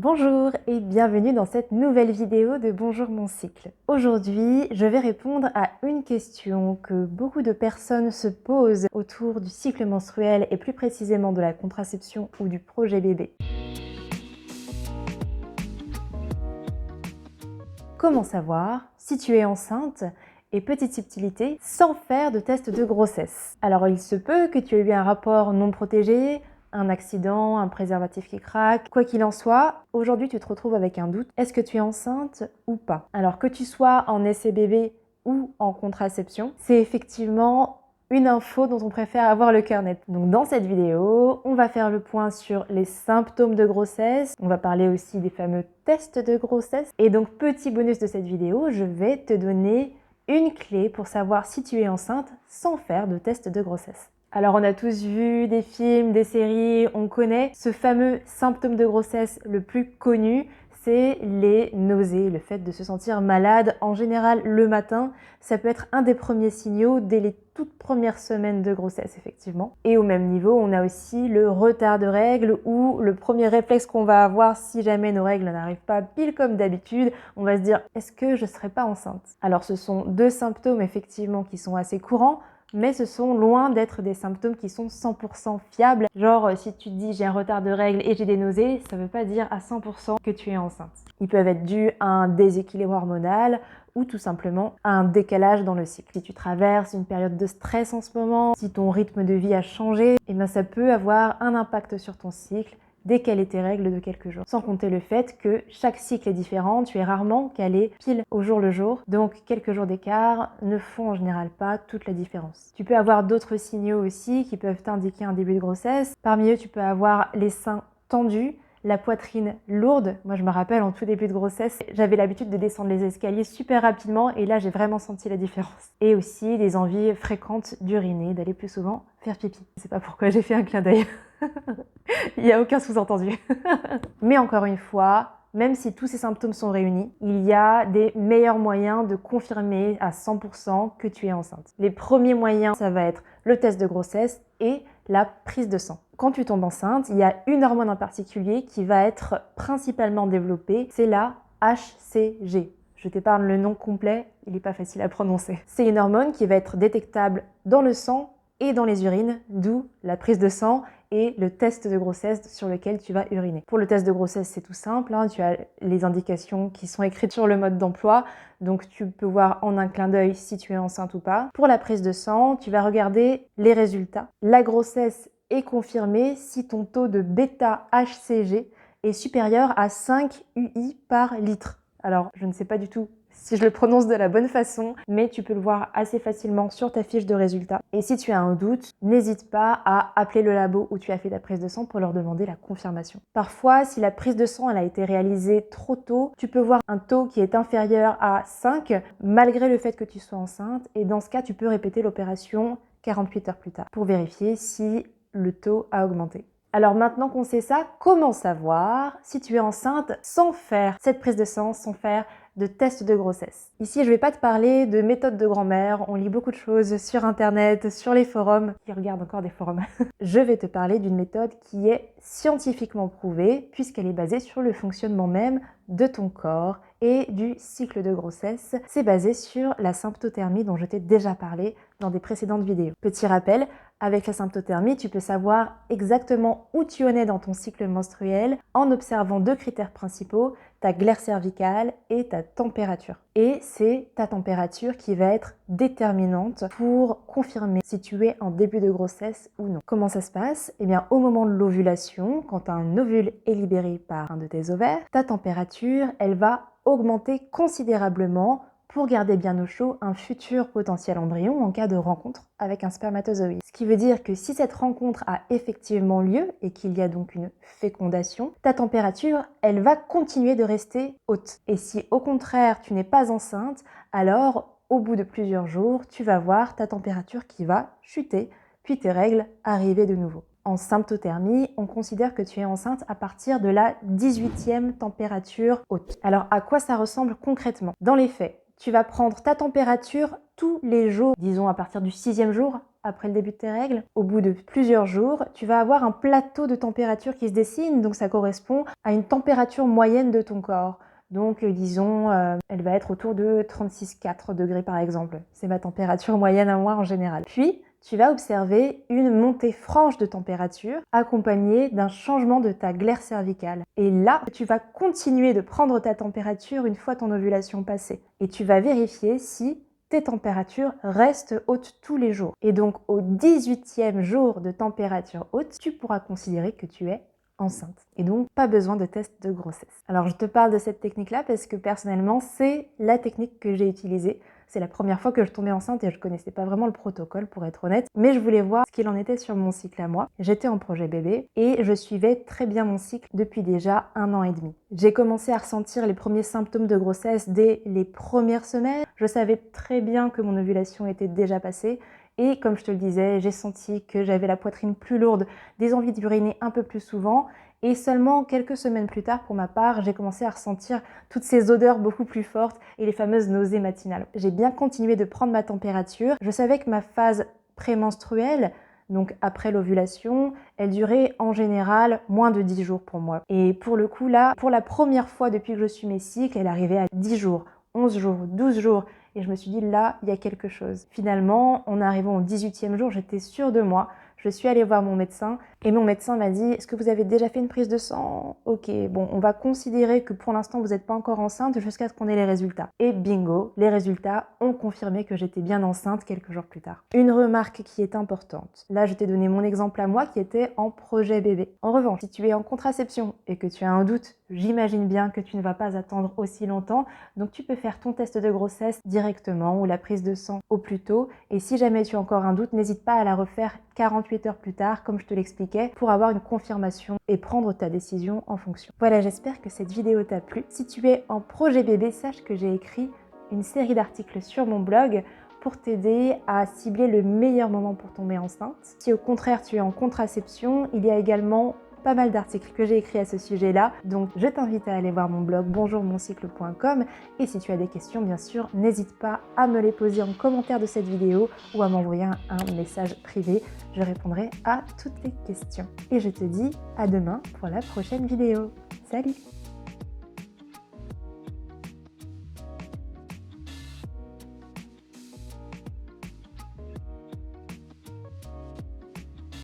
Bonjour et bienvenue dans cette nouvelle vidéo de Bonjour mon cycle. Aujourd'hui, je vais répondre à une question que beaucoup de personnes se posent autour du cycle menstruel et plus précisément de la contraception ou du projet bébé. Comment savoir si tu es enceinte? Et petite subtilité, sans faire de test de grossesse. Alors il se peut que tu aies eu un rapport non protégé, un accident, un préservatif qui craque, quoi qu'il en soit, aujourd'hui tu te retrouves avec un doute, est-ce que tu es enceinte ou pas? Alors que tu sois en essai bébé ou en contraception, c'est effectivement une info dont on préfère avoir le cœur net. Donc dans cette vidéo, on va faire le point sur les symptômes de grossesse, on va parler aussi des fameux tests de grossesse, et donc petit bonus de cette vidéo, je vais te donner une clé pour savoir si tu es enceinte sans faire de test de grossesse. Alors on a tous vu des films, des séries, on connaît ce fameux symptôme de grossesse le plus connu, c'est les nausées, le fait de se sentir malade en général le matin. Ça peut être un des premiers signaux dès les toutes premières semaines de grossesse effectivement. Et au même niveau, on a aussi le retard de règles ou le premier réflexe qu'on va avoir si jamais nos règles n'arrivent pas pile comme d'habitude, on va se dire est-ce que je ne serai pas enceinte? Alors ce sont deux symptômes effectivement qui sont assez courants, mais ce sont loin d'être des symptômes qui sont 100% fiables. Genre, si tu te dis j'ai un retard de règles et j'ai des nausées, ça ne veut pas dire à 100% que tu es enceinte. Ils peuvent être dus à un déséquilibre hormonal ou tout simplement à un décalage dans le cycle. Si tu traverses une période de stress en ce moment, si ton rythme de vie a changé, eh bien ça peut avoir un impact sur ton cycle, décaler tes règles de quelques jours. Sans compter le fait que chaque cycle est différent, tu es rarement calé pile au jour le jour, donc quelques jours d'écart ne font en général pas toute la différence. Tu peux avoir d'autres signaux aussi qui peuvent t'indiquer un début de grossesse. Parmi eux, tu peux avoir les seins tendus, la poitrine lourde. Moi, je me rappelle, en tout début de grossesse, j'avais l'habitude de descendre les escaliers super rapidement et là, j'ai vraiment senti la différence. Et aussi des envies fréquentes d'uriner, d'aller plus souvent faire pipi. Je sais pas pourquoi j'ai fait un clin d'œil. Il n'y a aucun sous-entendu. Mais encore une fois, même si tous ces symptômes sont réunis, il y a des meilleurs moyens de confirmer à 100% que tu es enceinte. Les premiers moyens, ça va être le test de grossesse et la prise de sang. Quand tu tombes enceinte, il y a une hormone en particulier qui va être principalement développée, c'est la HCG. Je t'épargne le nom complet, il n'est pas facile à prononcer. C'est une hormone qui va être détectable dans le sang et dans les urines, d'où la prise de sang et le test de grossesse sur lequel tu vas uriner. Pour le test de grossesse, c'est tout simple, tu as les indications qui sont écrites sur le mode d'emploi, donc tu peux voir en un clin d'œil si tu es enceinte ou pas. Pour la prise de sang, tu vas regarder les résultats. La grossesse est confirmée si ton taux de bêta-HCG est supérieur à 5 UI par litre. Alors, je ne sais pas du tout si je le prononce de la bonne façon, mais tu peux le voir assez facilement sur ta fiche de résultats. Et si tu as un doute, n'hésite pas à appeler le labo où tu as fait ta prise de sang pour leur demander la confirmation. Parfois, si la prise de sang elle a été réalisée trop tôt, tu peux voir un taux qui est inférieur à 5, malgré le fait que tu sois enceinte, et dans ce cas, tu peux répéter l'opération 48 heures plus tard pour vérifier si le taux a augmenté. Alors maintenant qu'on sait ça, comment savoir si tu es enceinte sans faire cette prise de sang, sans faire de tests de grossesse? Ici, je ne vais pas te parler de méthode de grand-mère, on lit beaucoup de choses sur internet, sur les forums, qui regardent encore des forums. Je vais te parler d'une méthode qui est scientifiquement prouvée, puisqu'elle est basée sur le fonctionnement même de ton corps et du cycle de grossesse. C'est basé sur la symptothermie dont je t'ai déjà parlé dans des précédentes vidéos. Petit rappel, avec la symptothermie, tu peux savoir exactement où tu en es dans ton cycle menstruel en observant deux critères principaux, ta glaire cervicale et ta température. Et c'est ta température qui va être déterminante pour confirmer si tu es en début de grossesse ou non. Comment ça se passe? Eh bien, au moment de l'ovulation, quand un ovule est libéré par un de tes ovaires, ta température, elle va augmenter considérablement pour garder bien au chaud un futur potentiel embryon en cas de rencontre avec un spermatozoïde. Ce qui veut dire que si cette rencontre a effectivement lieu et qu'il y a donc une fécondation, ta température, elle va continuer de rester haute. Et si au contraire tu n'es pas enceinte, alors au bout de plusieurs jours, tu vas voir ta température qui va chuter, puis tes règles arriver de nouveau. En symptothermie, on considère que tu es enceinte à partir de la 18e température haute. Alors à quoi ça ressemble concrètement? Dans les faits, tu vas prendre ta température tous les jours, disons à partir du 6e jour après le début de tes règles. Au bout de plusieurs jours, tu vas avoir un plateau de température qui se dessine, donc ça correspond à une température moyenne de ton corps. Donc disons, elle va être autour de 36,4 degrés par exemple. C'est ma température moyenne à moi en général. Puis, tu vas observer une montée franche de température accompagnée d'un changement de ta glaire cervicale. Et là, tu vas continuer de prendre ta température une fois ton ovulation passée. Et tu vas vérifier si tes températures restent hautes tous les jours. Et donc, au 18e jour de température haute, tu pourras considérer que tu es enceinte. Et donc, pas besoin de test de grossesse. Alors, je te parle de cette technique-là parce que personnellement, c'est la technique que j'ai utilisée. C'est la première fois que je tombais enceinte et je connaissais pas vraiment le protocole pour être honnête, mais je voulais voir ce qu'il en était sur mon cycle à moi. J'étais en projet bébé et je suivais très bien mon cycle depuis déjà 1 an et demi. J'ai commencé à ressentir les premiers symptômes de grossesse dès les premières semaines. Je savais très bien que mon ovulation était déjà passée. Et comme je te le disais, j'ai senti que j'avais la poitrine plus lourde, des envies d'uriner un peu plus souvent. Et seulement quelques semaines plus tard, pour ma part, j'ai commencé à ressentir toutes ces odeurs beaucoup plus fortes et les fameuses nausées matinales. J'ai bien continué de prendre ma température. Je savais que ma phase prémenstruelle, donc après l'ovulation, elle durait en général moins de 10 jours pour moi. Et pour le coup là, pour la première fois depuis que je suis mes cycles, elle arrivait à 10 jours, 11 jours, 12 jours. Et je me suis dit, là, il y a quelque chose. Finalement, en arrivant au 18e jour, j'étais sûre de moi. Je suis allée voir mon médecin et mon médecin m'a dit « Est-ce que vous avez déjà fait une prise de sang ? Ok, bon, on va considérer que pour l'instant, vous n'êtes pas encore enceinte jusqu'à ce qu'on ait les résultats. » Et bingo, les résultats ont confirmé que j'étais bien enceinte quelques jours plus tard. Une remarque qui est importante. Là, je t'ai donné mon exemple à moi qui était en projet bébé. En revanche, si tu es en contraception et que tu as un doute, j'imagine bien que tu ne vas pas attendre aussi longtemps. Donc, tu peux faire ton test de grossesse directement ou la prise de sang au plus tôt. Et si jamais tu as encore un doute, n'hésite pas à la refaire 48 heures plus tard, comme je te l'expliquais, pour avoir une confirmation et prendre ta décision en fonction. Voilà, j'espère que cette vidéo t'a plu. Si tu es en projet bébé, sache que j'ai écrit une série d'articles sur mon blog pour t'aider à cibler le meilleur moment pour tomber enceinte. Si au contraire tu es en contraception, il y a également pas mal d'articles que j'ai écrits à ce sujet-là, donc je t'invite à aller voir mon blog bonjourmoncycle.com et si tu as des questions, bien sûr, n'hésite pas à me les poser en commentaire de cette vidéo ou à m'envoyer un message privé, je répondrai à toutes les questions. Et je te dis à demain pour la prochaine vidéo. Salut!